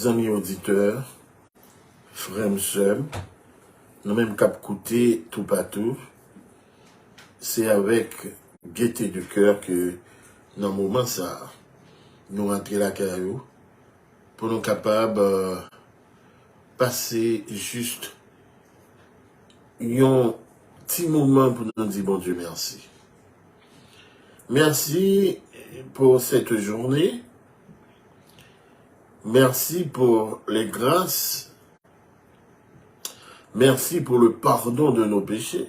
amis auditeurs, frères et sœurs, nous même cap coûter tout partout, c'est avec gaieté de cœur que dans le moment ça, nous rentrons la caillou pour nous capables passer juste un petit moment pour nous dire bon Dieu merci. Merci pour cette journée. Merci pour les grâces. Merci pour le pardon de nos péchés.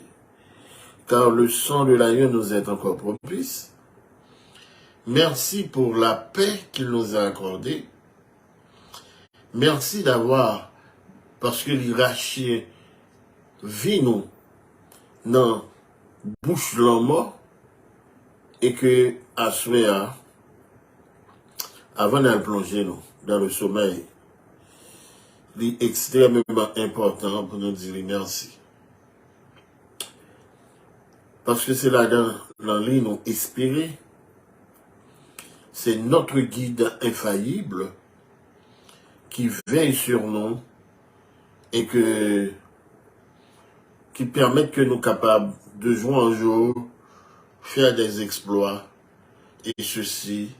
Car le sang de l'agneau nous est encore propice. Merci pour la paix qu'il nous a accordée. Merci d'avoir, parce que l'iraché vit nous dans bouche de la mort et que à souhait, avant d'aller plonger nous dans le sommeil, c'est extrêmement important pour nous dire merci. Parce que c'est là dans l'île nous espérer, c'est notre guide infaillible qui veille sur nous et qui permet que nous soyons capables de jour en jour faire des exploits et ceci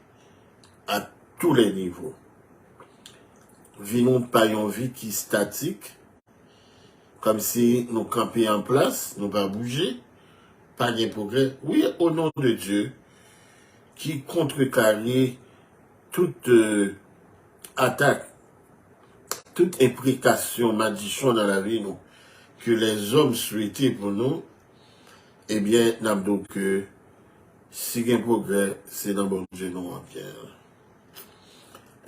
à tous les niveaux. Vivons pas une vie qui est statique, comme si nous campions en place, nous pas bouger, pas de progrès. Oui, au nom de Dieu, qui contrecarre toute attaque, toute imprécation, malédiction dans la vie, nous, que les hommes souhaitaient pour nous, eh bien, n'abdou que si il y a un progrès, c'est dans bon Dieu nous en pierre.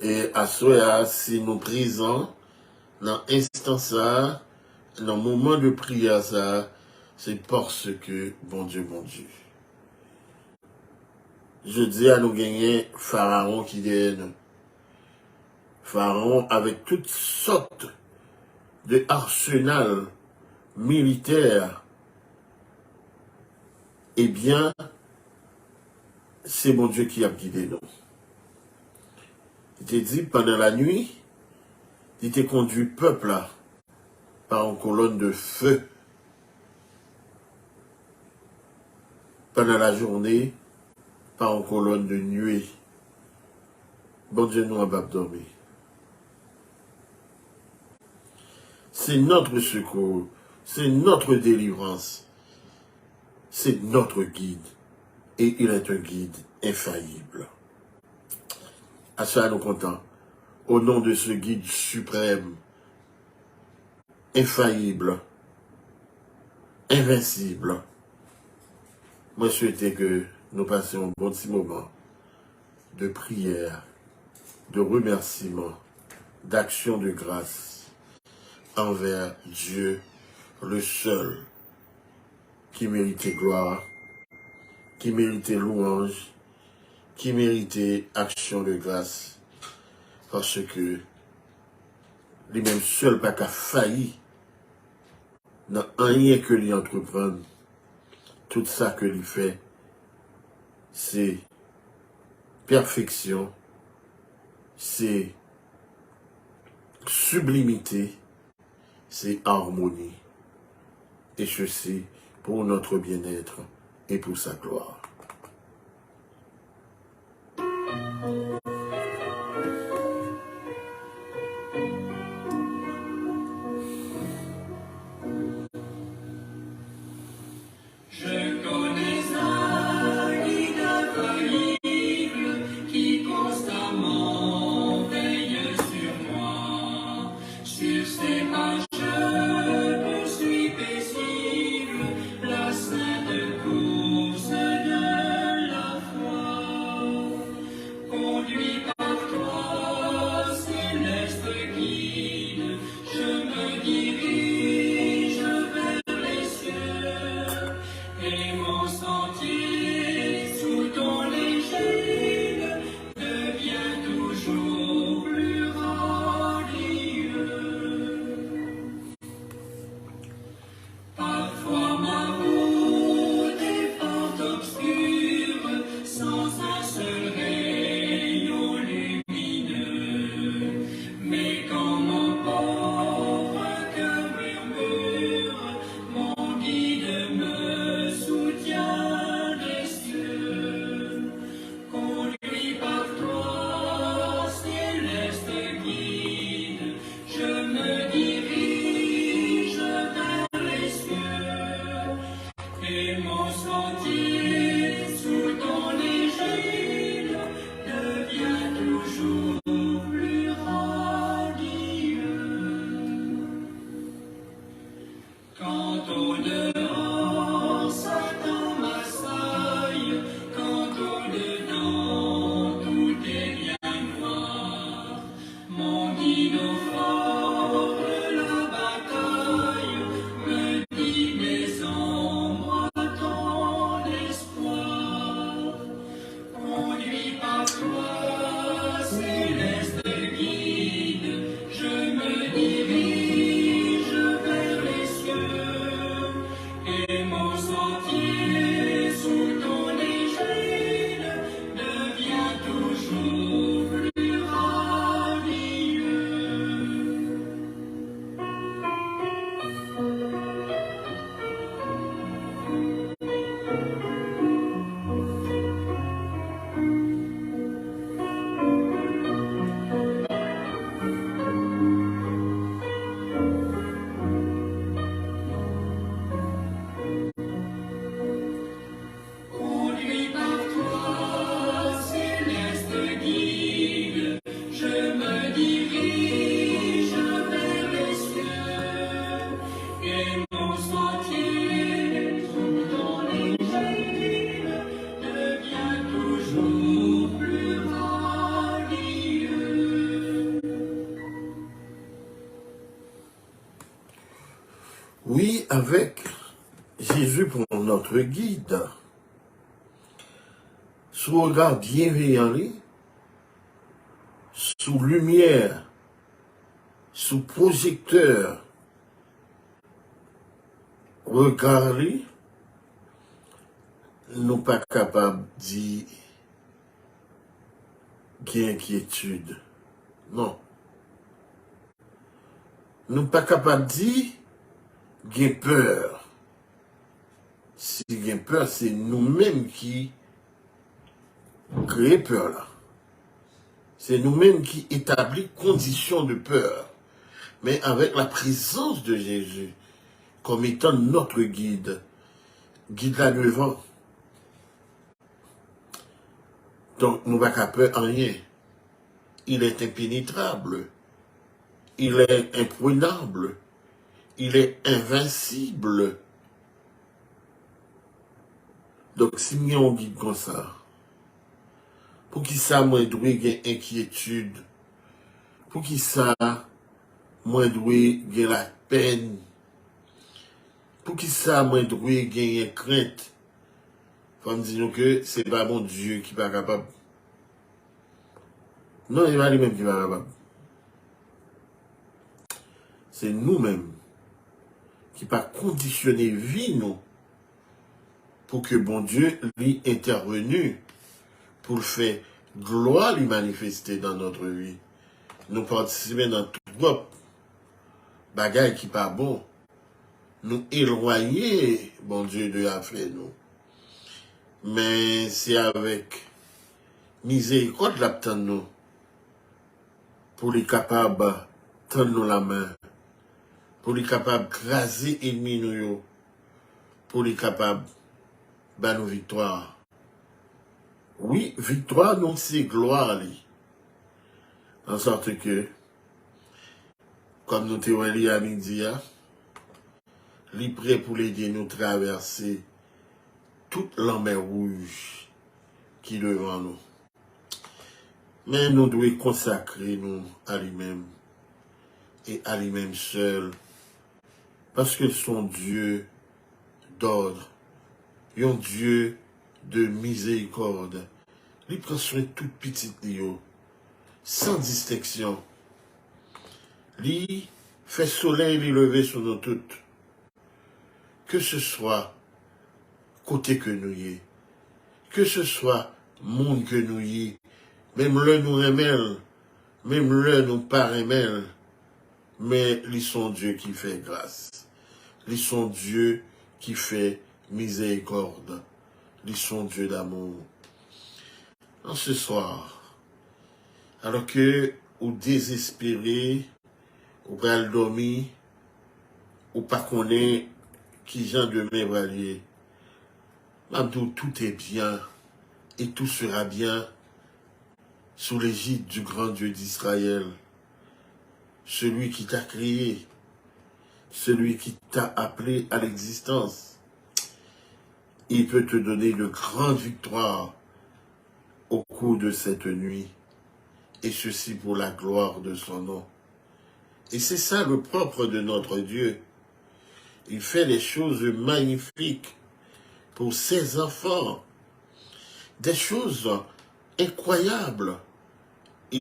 Et à ce si nous présents dans l'instant ça, dans le moment de prière ça, c'est parce que bon Dieu. Je dis à nous gagner Pharaon qui est nous. Pharaon avec toutes sortes de arsenal militaire. Eh bien, c'est bon Dieu qui a guidé nous. Il t'a dit, pendant la nuit, il t'a conduit peuple là, par une colonne de feu. Pendant la journée, par une colonne de nuée. Bon Dieu nous a pas dormi. C'est notre secours, c'est notre délivrance, c'est notre guide. Et il est un guide infaillible. À ça nous comptons. Au nom de ce guide suprême, infaillible, invincible, moi je souhaitais que nous passions un bon petit moment de prière, de remerciement, d'action de grâce envers Dieu, le seul qui méritait gloire, qui méritait louange, qui méritait action de grâce, parce que les mêmes seuls pas qu'à failli dans rien que lui entreprendre, tout ça que lui fait, c'est perfection, c'est sublimité, c'est harmonie. Et ceci pour notre bien-être et pour sa gloire. Je poursuis paisible la sainte course de Oui, avec Jésus pour notre guide, sous regard bienveillant, sous lumière, sous projecteur, regard, nous pas capables de dire inquiétude. Non. Nous pas capables de dire qu'il peur. Si il y a peur, c'est nous-mêmes qui créons peur là. C'est nous-mêmes qui établissons conditions de peur. Mais avec la présence de Jésus, comme étant notre guide là devant. Donc, nous n'avons pas peur en rien. Il est impénétrable. Il est imprenable. Il est invincible. Donc, si nous avons un guide comme ça, pour qui ça, moi, doit avoir inquiétude, pour qui ça, moi, doit avoir la peine, pour qui ça, moi, doit avoir crainte, faut me dire que c'est pas mon Dieu qui n'est pas capable. Non, il n'est pas lui-même qui n'est pas capable. C'est nous-mêmes qui pas conditionner vie, nous, pour que bon Dieu lui intervenu, pour le faire gloire lui manifester dans notre vie. Nous participer dans tout groupe, bagaille qui pas bon, nous éloigner, bon Dieu, de la fait, nous. Mais c'est avec miséricorde l'attend nous, pour les capables tendre nous la main, pour les capables craser ennemis nous, pour les capables de nos victoires. Oui, victoire, non, c'est gloire. En sorte que, comme nous t'avons dit à midi, il est prêt pour l'aider nous traverser toute la mer rouge qui est devant nous. Mais nous devons consacrer nous à lui-même et à lui-même seul. Parce que son Dieu d'ordre, un Dieu de miséricorde. Il prend soin de toute petite Léo, sans distinction. Il fait soleil lui lever sur nous toutes. Que ce soit côté que nous y est, que ce soit monde que nous y est, même le nous remèle, même le nous pas remèle, mais ils sont Dieu qui fait grâce. Ils sont Dieu qui fait miséricorde. Ils sont Dieu d'amour. En ce soir, alors que ou désespéré, ou pas le dormir, ou pas connaître qui j'en demain va aller, tout est bien et tout sera bien sous l'égide du grand Dieu d'Israël, celui qui t'a créé, celui qui t'a appelé à l'existence. Il peut te donner de grandes victoires au cours de cette nuit. et ceci pour la gloire de son nom. Et c'est ça le propre de notre Dieu. Il fait des choses magnifiques pour ses enfants, des choses incroyables.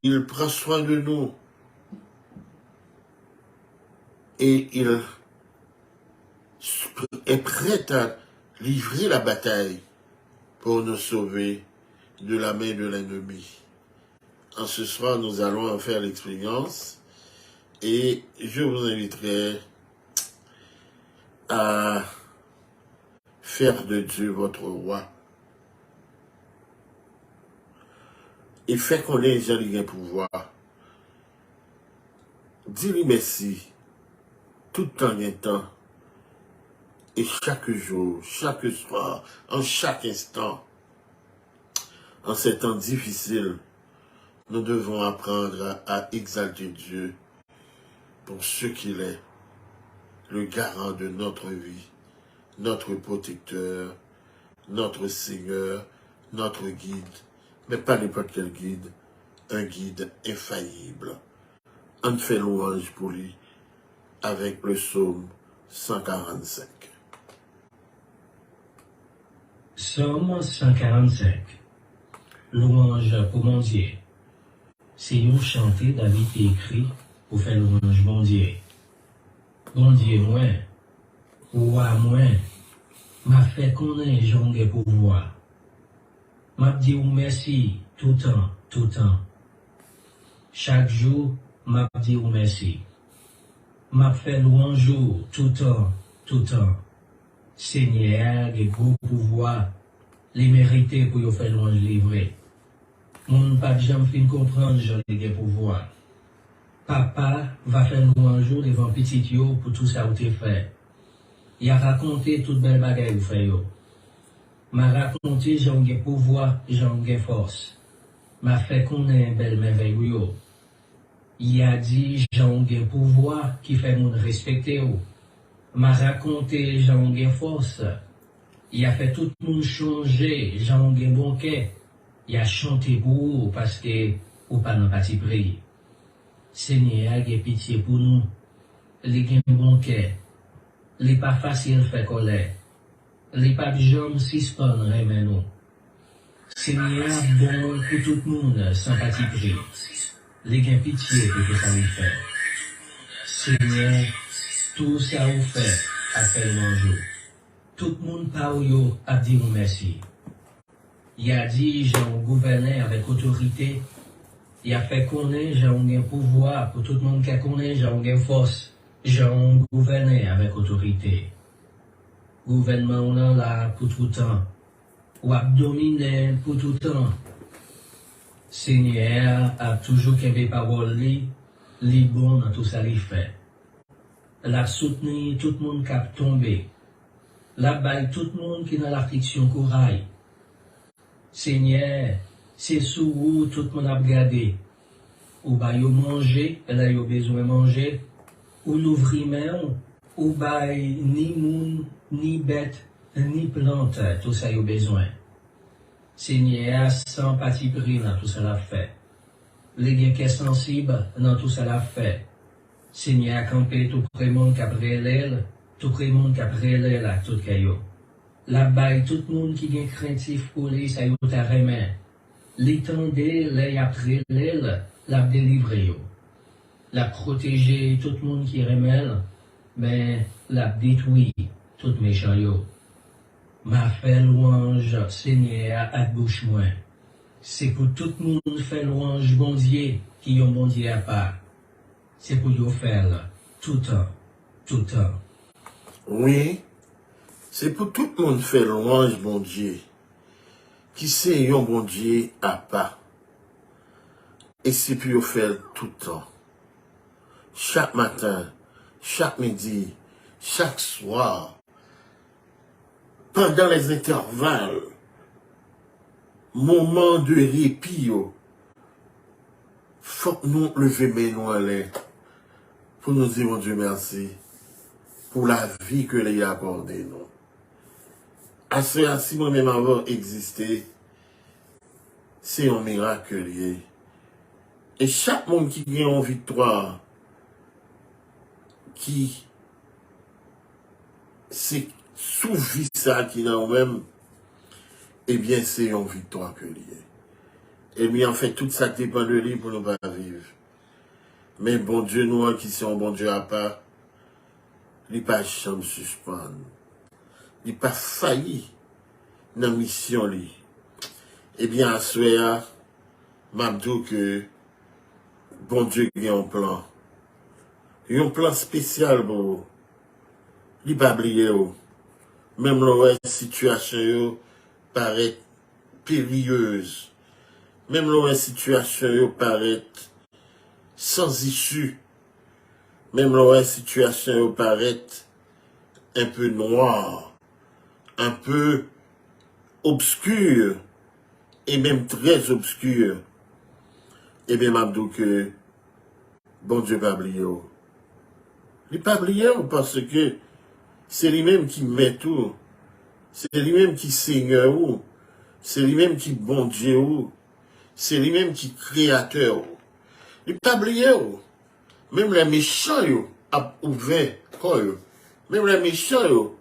Il prend soin de nous et il est prêt à livrer la bataille pour nous sauver de la main de l'ennemi. En ce soir, nous allons en faire l'expérience et je vous inviterai à faire de Dieu votre roi. Il fait qu'on ait un pouvoir. Dis-lui merci tout en temps et chaque jour, chaque soir, en chaque instant. En ces temps difficiles, nous devons apprendre à exalter Dieu pour ce qu'il est, le garant de notre vie, notre protecteur, notre Seigneur, notre guide, mais pas n'importe quel guide, un guide infaillible. On fait louange pour lui avec le psaume 145. Psaume 145. Louange pour mon Dieu. C'est un chanté David qui écrit pour faire louange mon Dieu. Bon Dieu, moi, roi moi, m'a fait connaître jonge pouvoir. M'a dit merci tout temps, tout temps. Chaque jour, m'a dit merci. M'a fait louange tout temps, tout temps. Seigneur, les gros pouvoirs, les mérités pour y faire louange livré. Mon pas jamais fin comprendre les pouvoirs. Papa va faire louange devant petit yo pour tout ça où t'es fait. Il a raconté toute belle bagaille vous fait yo. M'a raconté j'ai un pouvoir, j'ai une force. M'a fait connaître belle merveille yo. Il a dit j'ai un pouvoir qui fait mon respecter yo. M'a raconté j'ai une force. Il a fait tout le monde changer, j'ai un bon cœur. Il a chanté pour vous parce que ou pas dans parti prier. Seigneur, a pitié pour nous. Les gains bon cœur. Les pas facile faire colère. Les pas jamais suspendre remen nous. Seigneur, bon pour tout le monde sans parti prier. Les gains pitié pour que ça lui fait. Seigneur, tout ça vous fait à faire manger. Tout le monde parle yo à dire merci. Il a dit, j'ai un gouverneur avec autorité. Il a fait connaître, j'ai un pouvoir pour tout le monde qui connaît, j'ai une force. J'ai un gouverneur avec autorité. Gouvernement là pour tout temps. Ou a dominé pour tout temps. Seigneur a toujours qu'un parole li bon dans tout ça li fait. L'a soutenu tout le monde qui a tombé. L'a baille tout le monde qui dans l'affliction couraille. Seigneur, c'est sous vous tout le monde a regardé. Ou ba yo manger, là yo besoin manger. Ou l'ouvrir main, ou ba ni moun, ni bête, ni plante, tout ça yo besoin. Seigneur, sans parti pris dans tout ça l'a fait. Les gens qui sont sensibles dans tout ça l'a fait. Seigneur, campé tout près monde qui a près l'aile, tout près monde qui a près l'aile à tout caillou. La baille, tout le monde qui est craintif pour lui, ça y est à remet. L'étendait, les après l'aile, la délivrer yo. La protéger, tout le monde qui remèle, mais la détruit, tout méchant yo. Ma fait louange, Seigneur, à bouche moi. C'est pour tout le monde faire louange, bon Dieu, qui yon bon Dieu à part. C'est pour yo faire tout temps, tout temps. Oui, c'est pour tout le monde faire louange, bon Dieu, qui sait yon bon Dieu à part. Et c'est pour yo faire tout le temps. Chaque matin, chaque midi, chaque soir, pendant les intervalles, moment de répit, faut que nous lever mes nous en l'air pour nous dire, mon Dieu, merci pour la vie que l'il a accordée, nous. À ce ainsi, moi-même avoir existé, c'est un miracle lié. Et chaque monde qui gagne en victoire, qui c'est sous vie ça qui n'a même, eh bien c'est une victoire que lié. Et bien en fait tout ça dépend de lui pour nous pas vivre. Mais bon Dieu nous qui sont bon Dieu à part, il pas jamais suspendre. Il pas failli dans la mission li. Eh bien à ce m'a dit que bon Dieu a un plan. Il y a un plan spécial pour vous. Il pas oublié vous. Même la situation paraît périlleuse. Même la situation paraît sans issue. Même la situation paraît un peu noire, un peu obscure, et même très obscure. Et bien, m'abdou que bon Dieu pas oublié. Il pas oublié parce que c'est lui-même qui met tout. C'est lui-même qui Seigneur. C'est lui-même qui bon Dieu. C'est lui-même qui créateur. Il pas oublié. Même les méchants a ouvert quoi. Même les méchants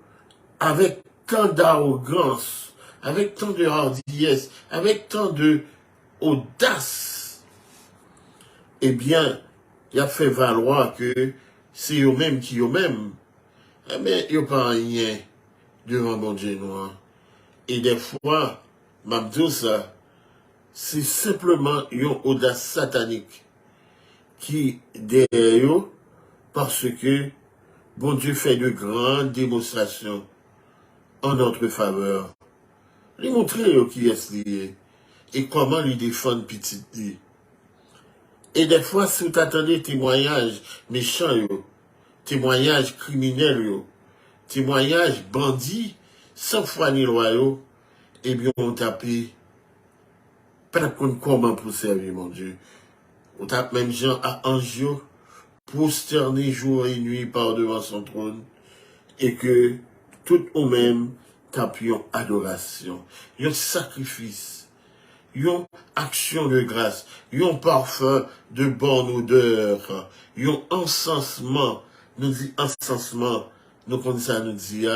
avec tant d'arrogance, avec tant de hardiesse, avec tant de audace, eh bien, il a fait valoir que c'est eux-mêmes qui eux-mêmes. Eh bien, il n'y a pas rien devant mon Dieu noir. Et des fois, m'abdou ça, c'est simplement une audace satanique qui derrière eux, parce que bon Dieu fait de grandes démonstrations en notre faveur. Il montrer qui est lié et comment lui défendre petit dit. Et des fois, si vous attendez témoignages méchants, témoignages criminels, témoignages bandits, sans foi ni loi, eh bien, on tape, pas comment pour servir, mon Dieu. On tape même gens à Angio, prosterner jour et nuit par devant son trône, et que tout au même tapions adoration, un sacrifice, une action de grâce, un parfum de bonne odeur, un encensement, nous dit encensement, nous comme ça nous dit,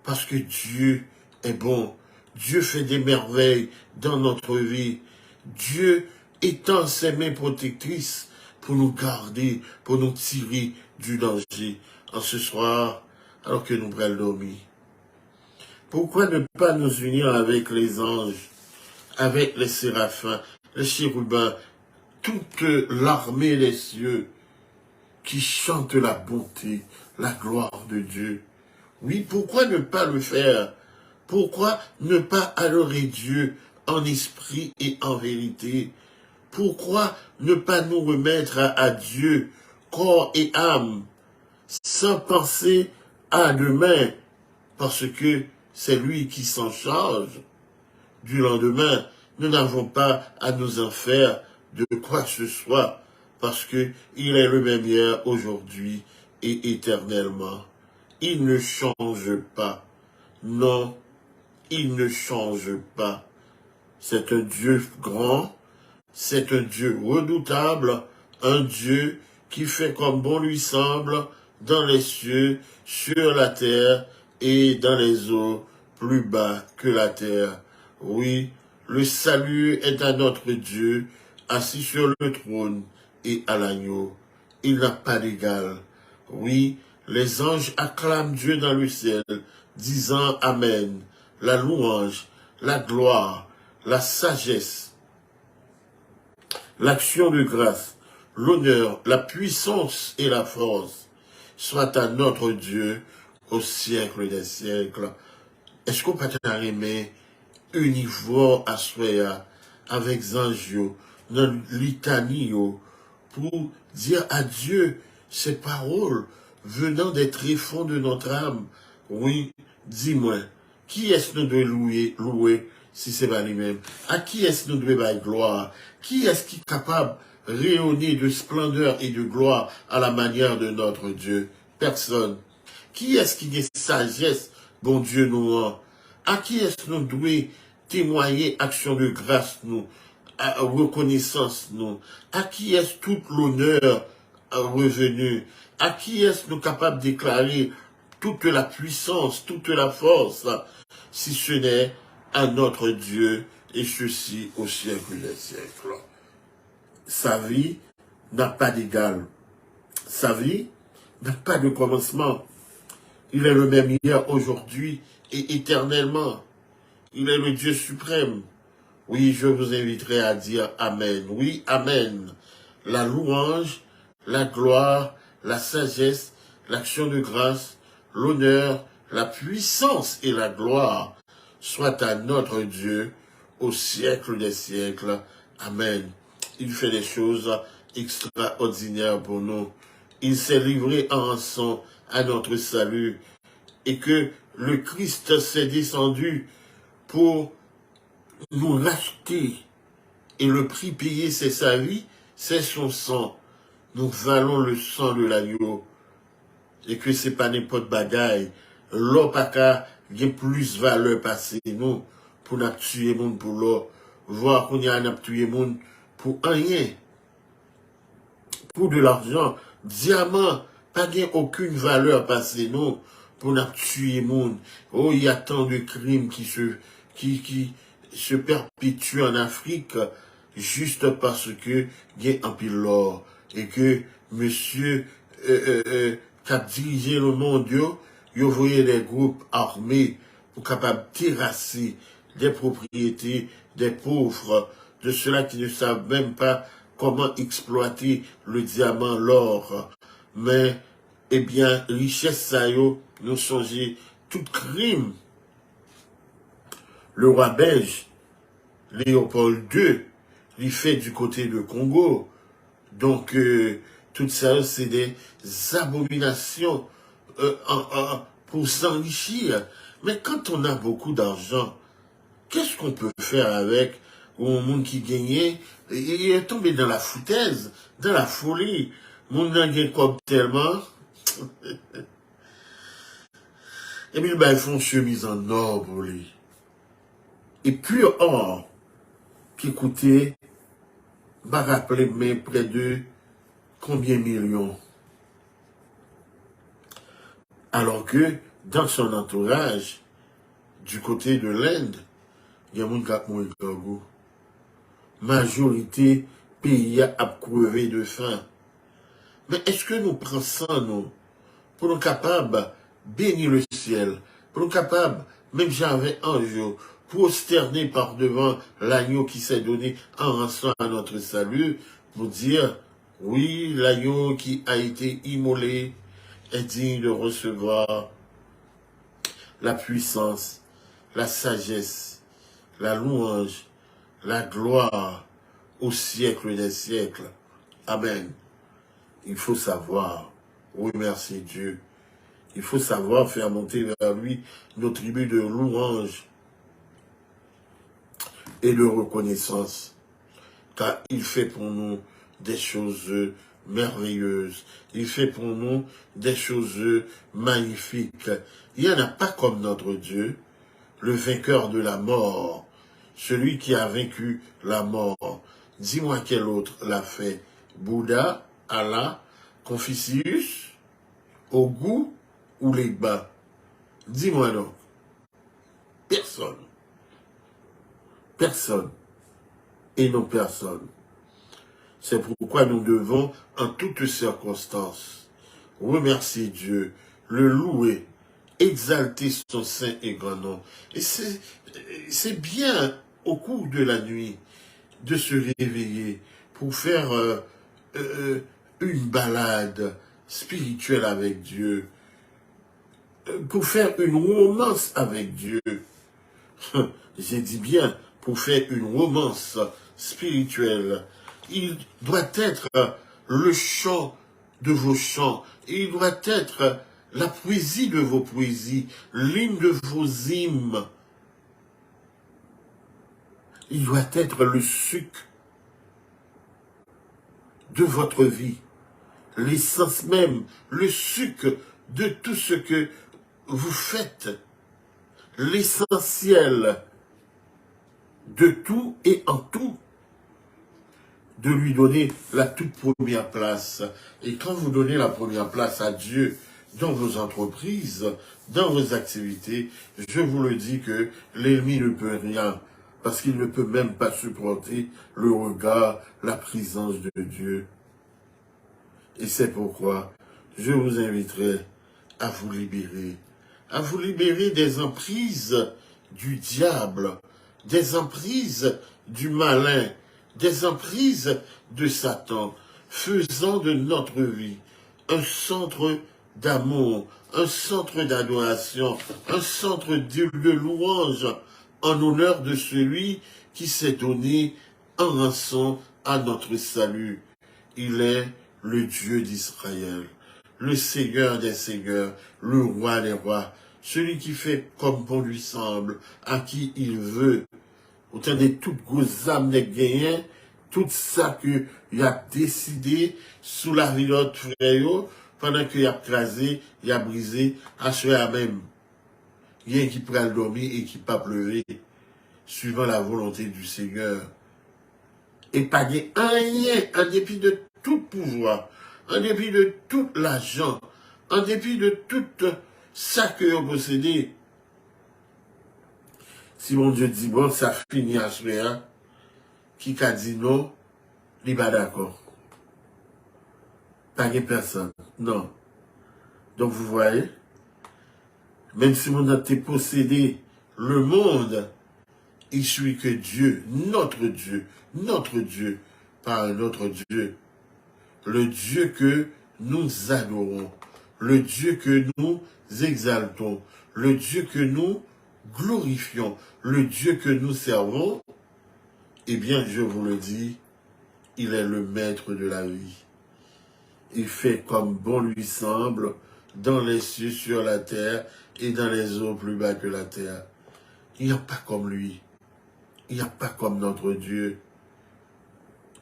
parce que Dieu est bon, Dieu fait des merveilles dans notre vie, Dieu étend ses mains protectrices pour nous garder, pour nous tirer du danger. En ce soir, alors que nous prenons dormir. Pourquoi ne pas nous unir avec les anges, avec les séraphins, les chérubins, toute l'armée des cieux qui chante la bonté, la gloire de Dieu? Oui, pourquoi ne pas le faire? Pourquoi ne pas adorer Dieu en esprit et en vérité? Pourquoi ne pas nous remettre à Dieu, corps et âme, sans penser à demain, parce que c'est lui qui s'en charge du lendemain. Nous n'avons pas à nous en faire de quoi que ce soit, parce que il est le même hier, aujourd'hui et éternellement. Il ne change pas. Non, il ne change pas. C'est un Dieu grand, c'est un Dieu redoutable, un Dieu qui fait comme bon lui semble dans les cieux, sur la terre et dans les eaux plus bas que la terre. Oui, le salut est à notre Dieu, assis sur le trône et à l'agneau. Il n'a pas d'égal. Oui, les anges acclament Dieu dans le ciel, disant Amen, la louange, la gloire, la sagesse, l'action de grâce, l'honneur, la puissance et la force soit à notre Dieu au siècle des siècles. Est-ce qu'on peut aimer un niveau à soi avec Zangio, dans litanie, pour dire à Dieu ces paroles venant des tréfonds de notre âme? Oui, dis-moi, qui est-ce que nous devons louer si c'est pas lui-même? À qui est-ce que nous devons faire gloire? Qui est-ce qui est capable de rayonner de splendeur et de gloire à la manière de notre Dieu? Personne. Qui est-ce qui est sagesse, bon Dieu nous? À qui est-ce que nous devons témoigner action de grâce nous? reconnaissance, nous? À qui est-ce tout l'honneur revenu? À qui est-ce nous capables de déclarer toute la puissance, toute la force, si ce n'est à notre Dieu, et ceci au siècle des siècles. Sa vie n'a pas d'égal. Sa vie n'a pas de commencement. Il est le même hier, aujourd'hui et éternellement. Il est le Dieu suprême. Oui, je vous inviterai à dire Amen. Oui, Amen. La louange, la gloire, la sagesse, l'action de grâce, l'honneur, la puissance et la gloire soient à notre Dieu au siècle des siècles. Amen. Il fait des choses extraordinaires pour nous. Il s'est livré en rançon à notre salut et que le Christ s'est descendu pour nous racheter. Et le prix payé, c'est sa vie, c'est son sang. Nous valons le sang de l'agneau. Et que c'est pas n'importe bagaille. L'or pas qu'à y plus valeur passée nous pour nous tuer monde pour l'or. Voir qu'on y a tué monde pour rien. Pour de l'argent. Diamant, pas gain aucune valeur passée nous pour nous tuer monde. Oh, il y a tant de crimes qui se perpétuent en Afrique juste parce que il y a un pile l'or et que monsieur qui a dirigé le monde, il voyait des groupes armés pour capables de terrasser des propriétés des pauvres, de ceux-là qui ne savent même pas comment exploiter le diamant, l'or. Mais, eh bien, richesse ça nous changer tout crime. Le roi belge, Léopold II, il fait du côté de Congo. Donc, tout ça, c'est des abominations pour s'enrichir. Mais quand on a beaucoup d'argent, qu'est-ce qu'on peut faire avec un monde qui gagnait? Il est tombé dans la foutaise, dans la folie. Mon n'a gagné comme tellement. Et puis, ben, ils font chemise en or pour lui. Et pur or, qui coûtait, va rappeler, mais près de combien de millions? Alors que, dans son entourage, du côté de l'Inde, il y a moun kap moun kangou. Majorité pays a crevé de faim. Mais est-ce que nous prenons ça, nous, pour nous capables bénir le ciel, pour nous capables, même j'avais un jour, prosterner par devant l'agneau qui s'est donné en rançon à notre salut, pour dire, oui, l'agneau qui a été immolé est digne de recevoir la puissance, la sagesse, la louange, la gloire au siècle des siècles. Amen. Il faut savoir, oui merci Dieu, il faut savoir faire monter vers lui nos tribus de louange et de reconnaissance, car il fait pour nous des choses merveilleuses, il fait pour nous des choses magnifiques. Il n'y en a pas comme notre Dieu, le vainqueur de la mort, celui qui a vaincu la mort. Dis-moi quel autre l'a fait? Bouddha, Allah, Confucius, Ogu ou les bas? Dis-moi donc. Personne. Personne. Et non personne. C'est pourquoi nous devons, en toutes circonstances, remercier Dieu, le louer, exalter son saint et grand nom. Et c'est bien, au cours de la nuit, de se réveiller pour faire une balade spirituelle avec Dieu, pour faire une romance avec Dieu. J'ai dit bien, pour faire une romance spirituelle. Il doit être le chant de vos chants. Il doit être la poésie de vos poésies, l'hymne de vos hymnes. Il doit être le sucre de votre vie, l'essence même, le sucre de tout ce que vous faites, l'essentiel de tout et en tout. de lui donner la toute première place. Et quand vous donnez la première place à Dieu dans vos entreprises, dans vos activités, je vous le dis que l'ennemi ne peut rien, parce qu'il ne peut même pas supporter le regard, la présence de Dieu. Et c'est pourquoi je vous inviterai à vous libérer des emprises du diable, des emprises du malin, des emprises de Satan, faisant de notre vie un centre d'amour, un centre d'adoration, un centre de louange en honneur de celui qui s'est donné en rançon à notre salut. Il est le Dieu d'Israël, le Seigneur des seigneurs, le roi des rois, celui qui fait comme bon lui semble, à qui il veut. Autant de toutes grosses âmes des gagnants, tout ça qu'il a décidé sous la vie de notre frère, pendant qu'il a crasé, il a brisé, à soi même. Il y a qui peut dormir et qui peut pleurer, suivant la volonté du Seigneur. Et pas de rien, en dépit de tout pouvoir, en dépit de tout l'argent, en dépit de tout ça que vous possédez. Si mon Dieu dit, bon, ça finit à ce moment, qui a dit non, il n'est pas d'accord. Pas de personne, non. Donc vous voyez, même si on a possédé le monde, il suit que Dieu, notre Dieu, pas un autre Dieu, le Dieu que nous adorons, le Dieu que nous exaltons, le Dieu que nous glorifions, le Dieu que nous servons, eh bien, je vous le dis, il est le maître de la vie. Il fait comme bon lui semble, dans les cieux, sur la terre, et dans les eaux plus bas que la terre. Il n'y a pas comme lui. Il n'y a pas comme notre Dieu.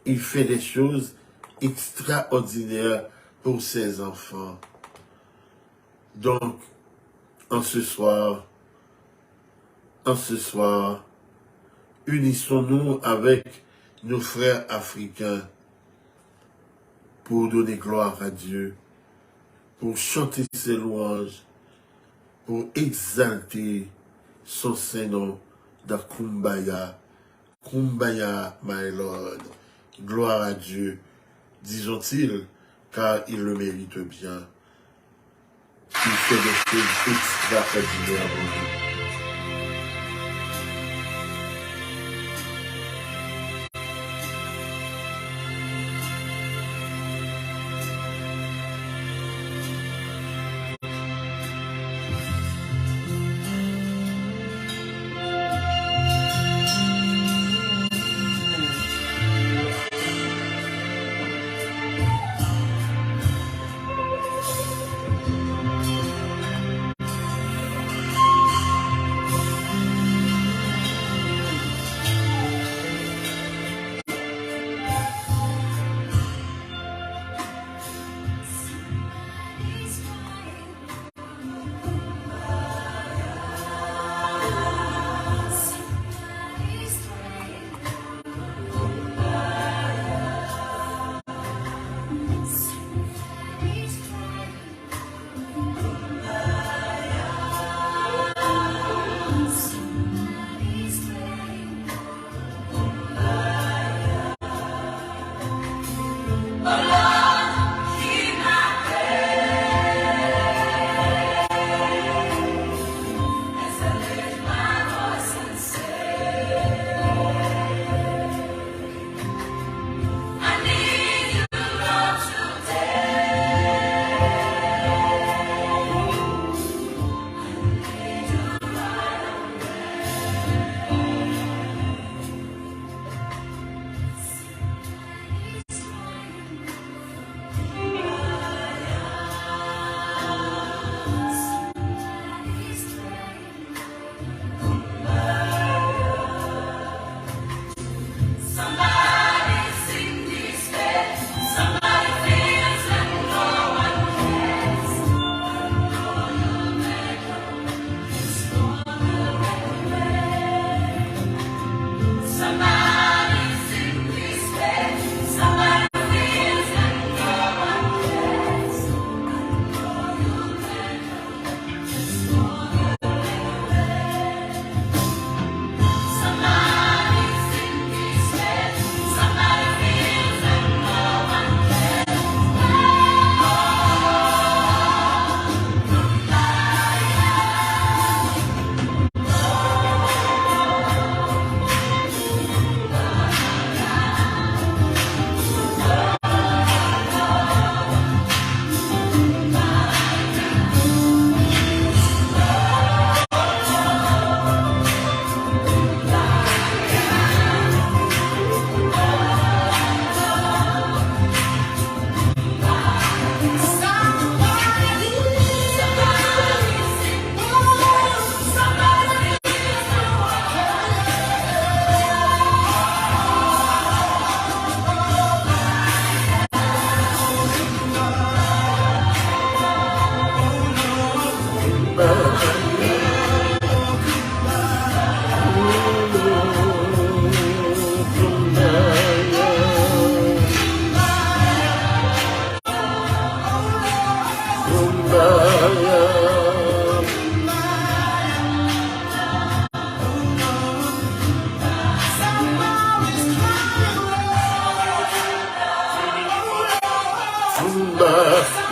Il fait des choses extraordinaires pour ses enfants. Donc, en ce soir, unissons-nous avec nos frères africains pour donner gloire à Dieu, pour chanter ses louanges, pour exalter son Saint-Nom dans Kumbaya. Kumbaya, my Lord. Gloire à Dieu, disons-ils, car il le mérite bien. Il fait des choses extraordinaires pour nous.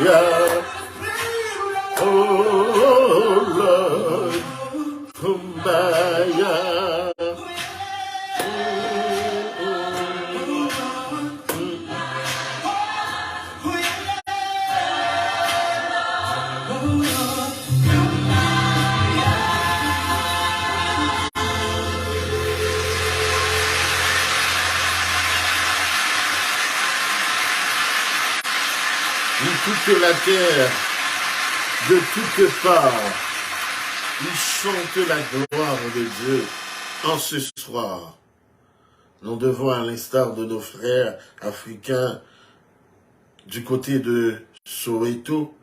yeah. Oh Lord, kumbaya. Toute la terre, de toutes parts, ils chantent la gloire de Dieu en ce soir. Nous devons, à l'instar de nos frères africains du côté de Soweto,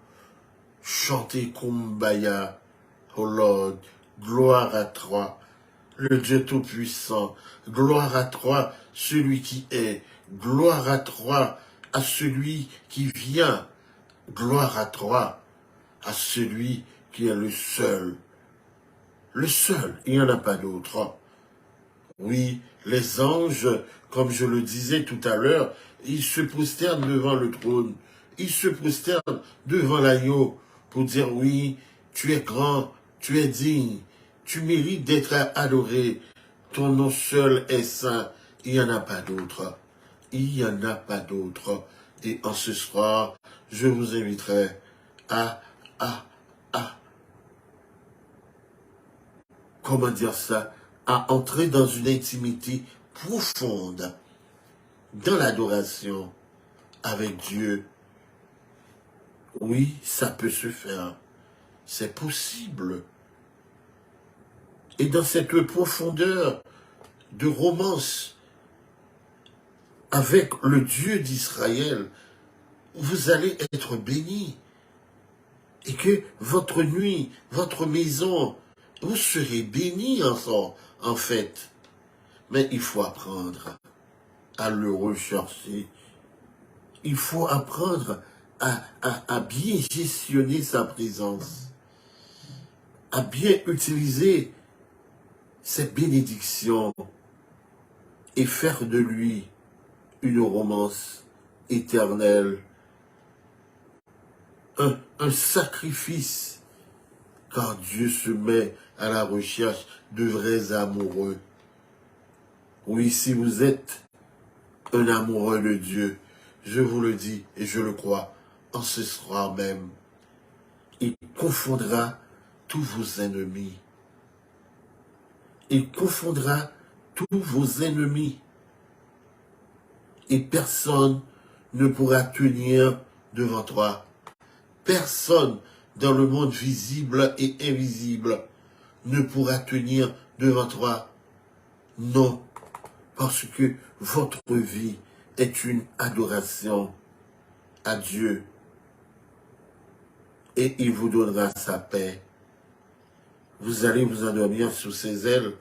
chanter Kumbaya, oh Lord, gloire à toi, le Dieu Tout-Puissant, gloire à toi, celui qui est, gloire à toi, à celui qui vient, gloire à toi, à celui qui est le seul, il n'y en a pas d'autre. Oui, les anges, comme je le disais tout à l'heure, ils se prosternent devant le trône, ils se prosternent devant l'agneau pour dire oui, tu es grand, tu es digne, tu mérites d'être adoré, ton nom seul est saint, il n'y en a pas d'autre, il n'y en a pas d'autre. Et en ce soir, je vous inviterai à comment dire ça, à entrer dans une intimité profonde, dans l'adoration avec Dieu. Oui, ça peut se faire, c'est possible. Et dans cette profondeur de romance avec le Dieu d'Israël, vous allez être bénis. Et que votre nuit, votre maison, vous serez bénis en fait. Mais il faut apprendre à le rechercher. Il faut apprendre à bien gestionner sa présence, à bien utiliser ses bénédictions et faire de lui une romance éternelle, un sacrifice, car Dieu se met à la recherche de vrais amoureux. Oui, si vous êtes un amoureux de Dieu, je vous le dis et je le crois, en ce soir même, il confondra tous vos ennemis. Il confondra tous vos ennemis. Et personne ne pourra tenir devant toi. Personne dans le monde visible et invisible ne pourra tenir devant toi. Non, parce que votre vie est une adoration à Dieu. Et il vous donnera sa paix. Vous allez vous endormir sous ses ailes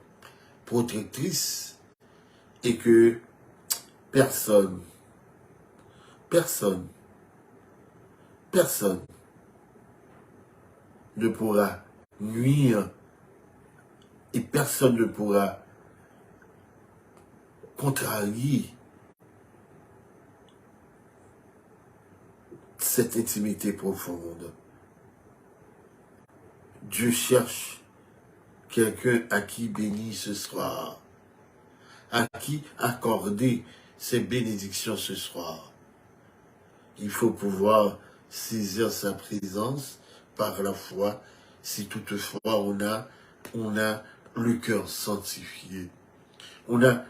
protectrices et que personne ne pourra nuire et personne ne pourra contrarier cette intimité profonde. Dieu cherche quelqu'un à qui bénir ce soir, à qui accorder ses bénédictions ce soir. Il faut pouvoir saisir sa présence par la foi, si toutefois on a le cœur sanctifié, on a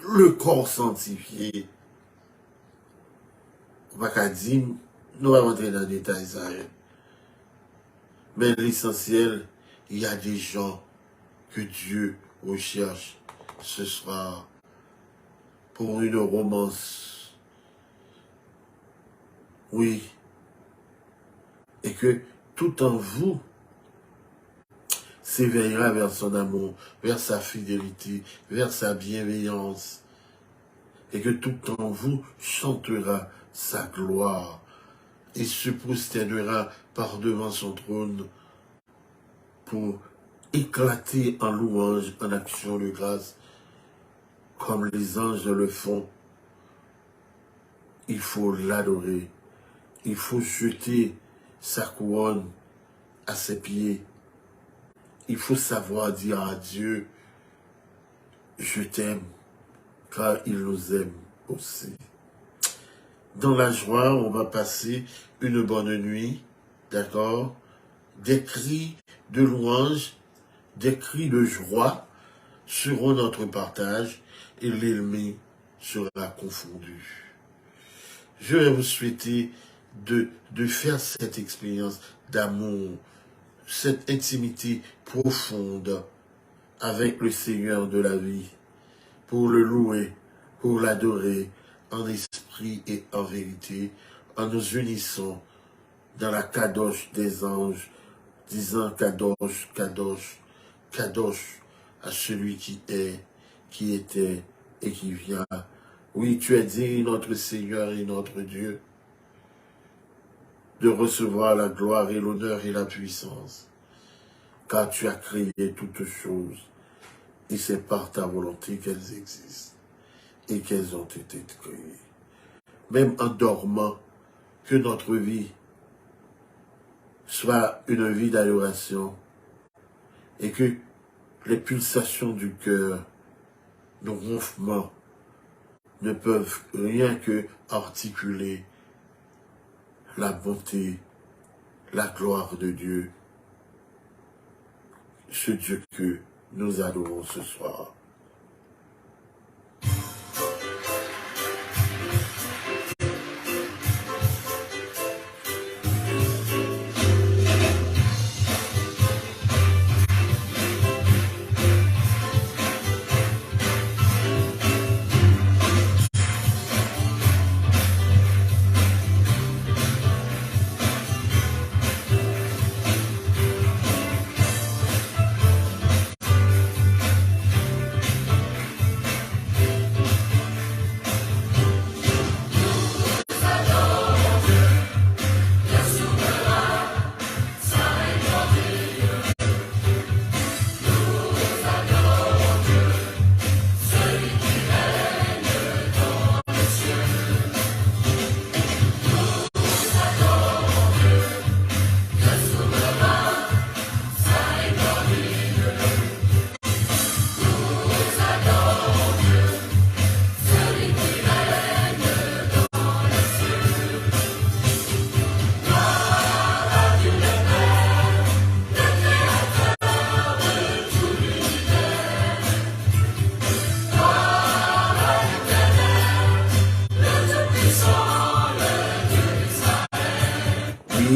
le corps sanctifié. On va pas dire, nous allons rentrer dans les détails, ça. Mais l'essentiel, il y a des gens que Dieu recherche ce soir pour une romance. Oui. Et que tout en vous s'éveillera vers son amour, vers sa fidélité, vers sa bienveillance. Et que tout en vous chantera sa gloire et se prosternera par devant son trône pour éclater en louange, en action de grâce, comme les anges le font. Il faut l'adorer, il faut jeter sa couronne à ses pieds. Il faut savoir dire à Dieu, je t'aime, car il nous aime aussi. Dans la joie, on va passer une bonne nuit, d'accord? Des cris de louange, des cris de joie seront notre partage et l'ennemi sera confondu. Je vais vous souhaiter de faire cette expérience d'amour, cette intimité profonde avec le Seigneur de la vie, pour le louer, pour l'adorer en esprit et en vérité, en nous unissant dans la kadosh des anges, disant kadosh, kadosh, kadosh à celui qui est, qui était et qui vient. Oui, tu es digne, notre Seigneur et notre Dieu, de recevoir la gloire et l'honneur et la puissance, car tu as créé toutes choses, et c'est par ta volonté qu'elles existent, et qu'elles ont été créées. Même en dormant, que notre vie soit une vie d'adoration, et que les pulsations du cœur, nos ronflements, ne peuvent rien que articuler la bonté, la gloire de Dieu, ce Dieu que nous adorons ce soir.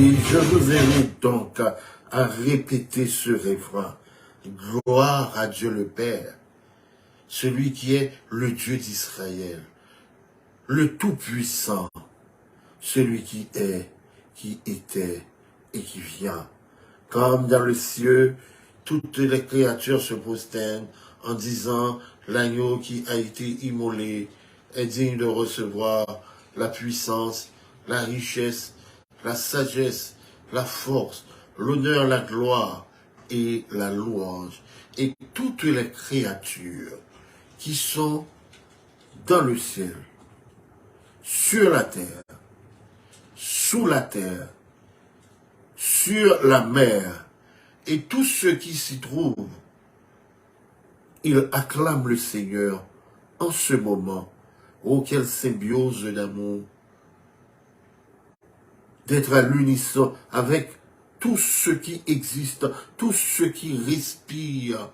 Et je vous invite donc à répéter ce refrain. Gloire à Dieu le Père, celui qui est le Dieu d'Israël, le Tout-Puissant, celui qui est, qui était et qui vient. Comme dans le ciel, toutes les créatures se prosternent en disant, l'agneau qui a été immolé est digne de recevoir la puissance, la richesse, la sagesse, la force, l'honneur, la gloire et la louange. Et toutes les créatures qui sont dans le ciel, sur la terre, sous la terre, sur la mer, et tous ceux qui s'y trouvent, ils acclament le Seigneur en ce moment. Oh, quelle symbiose d'amour, d'être à l'unisson avec tout ce qui existe, tout ce qui respire,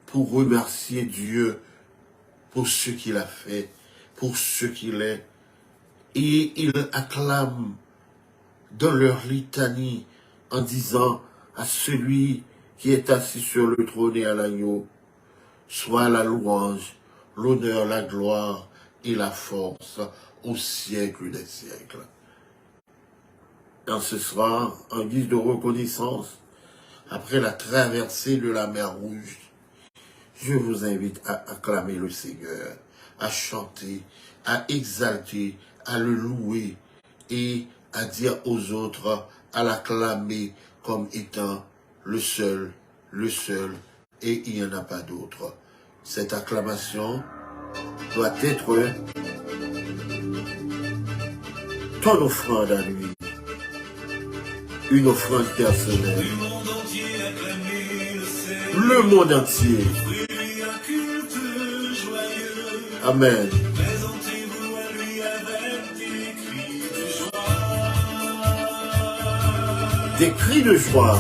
pour remercier Dieu pour ce qu'il a fait, pour ce qu'il est. Et ils acclament dans leur litanie en disant à celui qui est assis sur le trône et à l'agneau, soit la louange, l'honneur, la gloire et la force au siècle des siècles. En ce soir, en guise de reconnaissance, après la traversée de la mer Rouge, je vous invite à acclamer le Seigneur, à chanter, à exalter, à le louer et à dire aux autres, à l'acclamer comme étant le seul, et il n'y en a pas d'autre. Cette acclamation doit être ton offrande à lui. Une offrande personnelle. Le monde entier. Amen. Des cris de joie.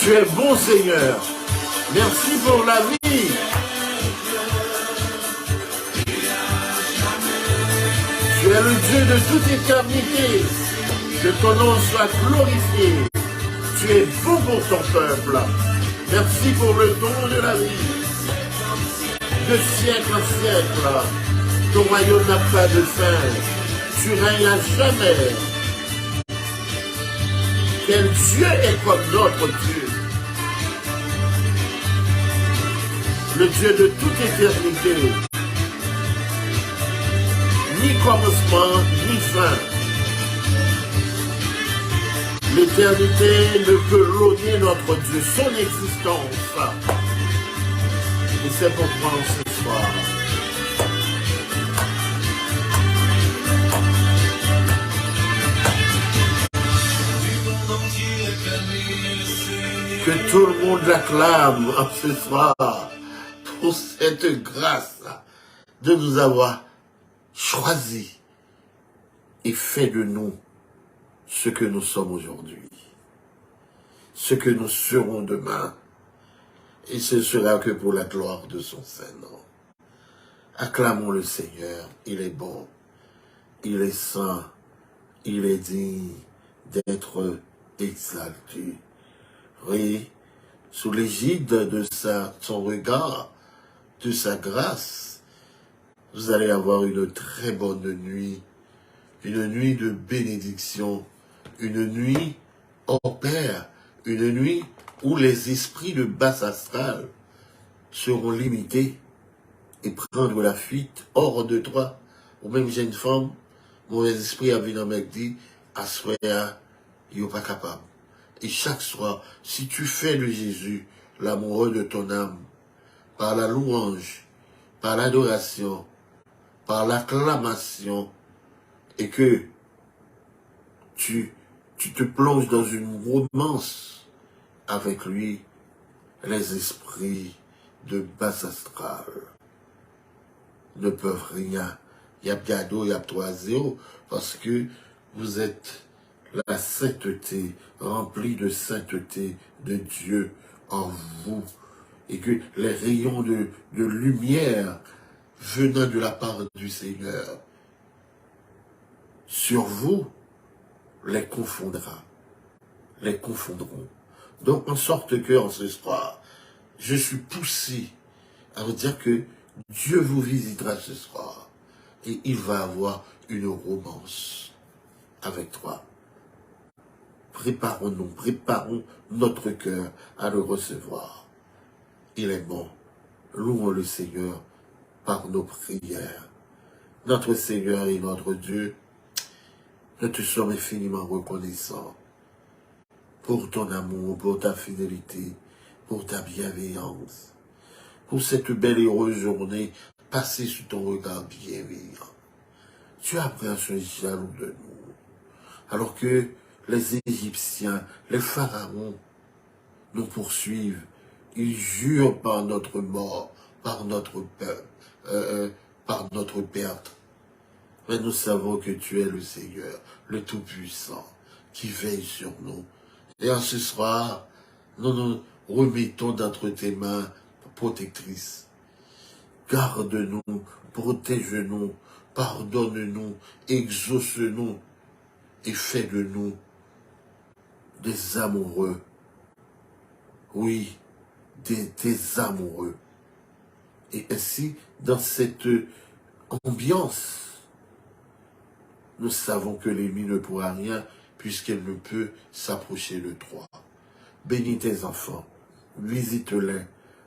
Tu es bon, Seigneur. Merci pour la vie. Tu es le Dieu de toute éternité. Que ton nom soit glorifié. Tu es bon pour ton peuple. Merci pour le don de la vie. De siècle en siècle, ton royaume n'a pas de fin. Tu règnes à jamais. Quel Dieu est comme notre Dieu? Le Dieu de toute éternité. Ni commencement, ni fin. L'éternité ne peut rogner notre Dieu, son existence. Et c'est pourquoi ce soir, que tout le monde l'acclame ce soir pour cette grâce de nous avoir choisis et fait de nous ce que nous sommes aujourd'hui, ce que nous serons demain, et ce sera que pour la gloire de son Saint-Nom. Acclamons le Seigneur, il est bon, il est saint, il est digne d'être exalté. Oui, sous l'égide de son regard, de sa grâce, vous allez avoir une très bonne nuit une nuit de bénédiction, une nuit, oh Père, une nuit où les esprits de basse astrale seront limités et prendre la fuite hors de toi. Ou même jeune femme, mauvais esprit a vu dans mec dit, à soir, il n'est pas capable. Et chaque soir, si tu fais de Jésus l'amoureux de ton âme, par la louange, par l'adoration, par l'acclamation, et que tu te plonges dans une romance avec lui, les esprits de basse astrale ne peuvent rien. Il y a Gado, il y a 3-0, parce que vous êtes la sainteté, remplie de sainteté de Dieu en vous, et que les rayons de lumière venant de la part du Seigneur sur vous les confondra, les confondront. Donc en sorte que en ce soir, je suis poussé à vous dire que Dieu vous visitera ce soir et il va avoir une romance avec toi. Préparons-nous, préparons notre cœur à le recevoir. Il est bon. Louons le Seigneur par nos prières. Notre Seigneur et notre Dieu, nous te sommes infiniment reconnaissants pour ton amour, pour ta fidélité, pour ta bienveillance, pour cette belle et heureuse journée passée sous ton regard bienveillant. Tu as pris un soin jaloux de nous, alors que les Égyptiens, les pharaons nous poursuivent. Ils jurent par notre mort, par notre par notre perte. Mais nous savons que tu es le Seigneur, le Tout-Puissant, qui veille sur nous. Et en ce soir, nous nous remettons d'entre tes mains protectrices. Garde-nous, protège-nous, pardonne-nous, exauce-nous et fais de nous des amoureux. Oui, des amoureux. Et ainsi, dans cette ambiance, nous savons que l'ennemi ne pourra rien puisqu'elle ne peut s'approcher de toi. Bénis tes enfants, visite-les,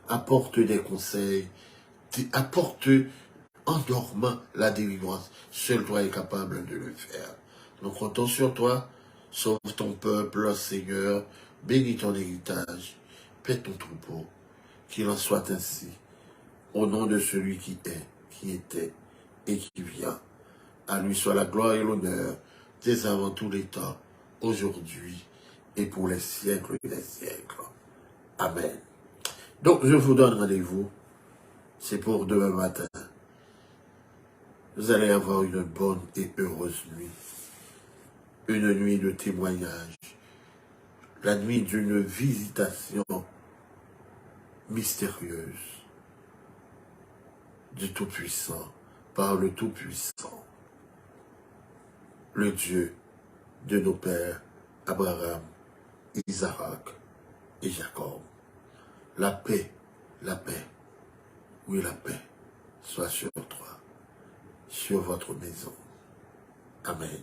apporte des conseils, apporte en dormant la délivrance. Seul toi es capable de le faire. Nous comptons sur toi, sauve ton peuple, Seigneur, bénis ton héritage, paie ton troupeau, qu'il en soit ainsi, au nom de celui qui est, qui était et qui vient. À lui soit la gloire et l'honneur, dès avant tous les temps, aujourd'hui et pour les siècles des siècles. Amen. Donc, je vous donne rendez-vous. C'est pour demain matin. Vous allez avoir une bonne et heureuse nuit. Une nuit de témoignage. La nuit d'une visitation mystérieuse du Tout-Puissant, par le Tout-Puissant, le Dieu de nos pères, Abraham, Isaac et Jacob. La paix, oui la paix, soit sur toi, sur votre maison. Amen.